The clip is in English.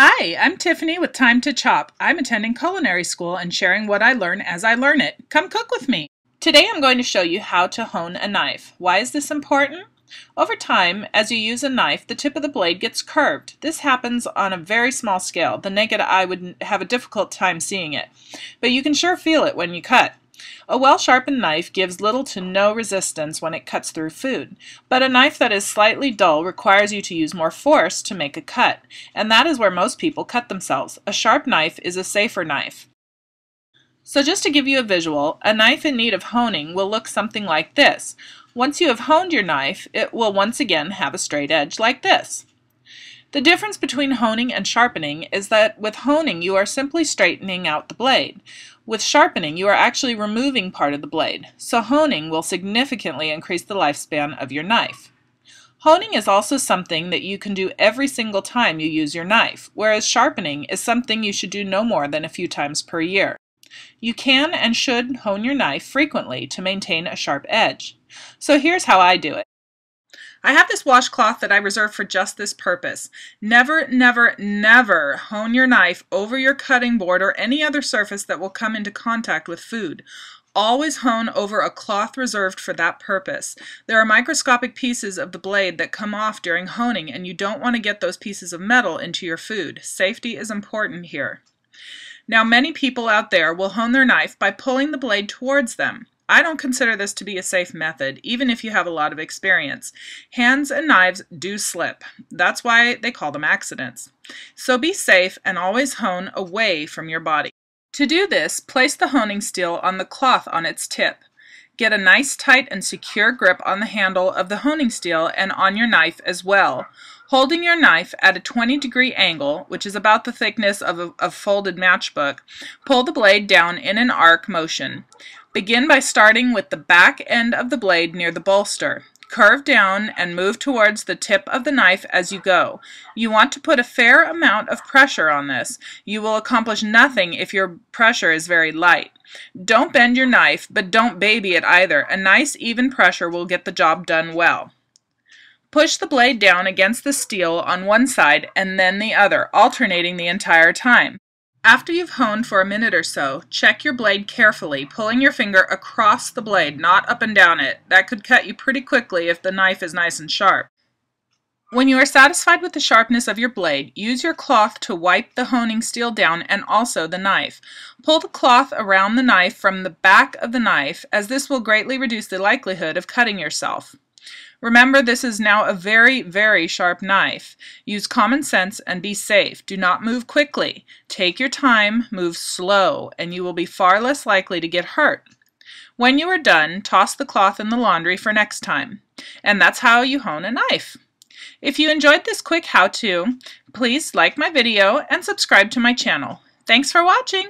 Hi, I'm Tiffany with Time to Chop. I'm attending culinary school and sharing what I learn as I learn it. Come cook with me. Today I'm going to show you how to hone a knife. Why is this important? Over time, as you use a knife, the tip of the blade gets curved. This happens on a very small scale. The naked eye would have a difficult time seeing it, but you can sure feel it when you cut. A well-sharpened knife gives little to no resistance when it cuts through food, but a knife that is slightly dull requires you to use more force to make a cut, and that is where most people cut themselves. A sharp knife is a safer knife. So just to give you a visual, a knife in need of honing will look something like this. Once you have honed your knife, it will once again have a straight edge like this. The difference between honing and sharpening is that with honing you are simply straightening out the blade. With sharpening you are actually removing part of the blade, so honing will significantly increase the lifespan of your knife. Honing is also something that you can do every single time you use your knife, whereas sharpening is something you should do no more than a few times per year. You can and should hone your knife frequently to maintain a sharp edge. So here's how I do it. I have this washcloth that I reserve for just this purpose. Never, never, never hone your knife over your cutting board or any other surface that will come into contact with food. Always hone over a cloth reserved for that purpose. There are microscopic pieces of the blade that come off during honing, and you don't want to get those pieces of metal into your food. Safety is important here. Now, many people out there will hone their knife by pulling the blade towards them. I don't consider this to be a safe method, even if you have a lot of experience. Hands and knives do slip. That's why they call them accidents. So be safe and always hone away from your body. To do this, place the honing steel on the cloth on its tip. Get a nice tight and secure grip on the handle of the honing steel and on your knife as well. Holding your knife at a 20-degree angle, which is about the thickness of a folded matchbook, pull the blade down in an arc motion. Begin by starting with the back end of the blade near the bolster. Curve down and move towards the tip of the knife as you go. You want to put a fair amount of pressure on this. You will accomplish nothing if your pressure is very light. Don't bend your knife, but don't baby it either. A nice even pressure will get the job done well. Push the blade down against the steel on one side and then the other, alternating the entire time. After you've honed for a minute or so, check your blade carefully, pulling your finger across the blade, not up and down it. That could cut you pretty quickly if the knife is nice and sharp. When you are satisfied with the sharpness of your blade, use your cloth to wipe the honing steel down and also the knife. Pull the cloth around the knife from the back of the knife, as this will greatly reduce the likelihood of cutting yourself. Remember, this is now a very, very sharp knife. Use common sense and be safe. Do not move quickly. Take your time, move slow, and you will be far less likely to get hurt. When you are done, toss the cloth in the laundry for next time. And that's how you hone a knife. If you enjoyed this quick how-to, please like my video and subscribe to my channel. Thanks for watching!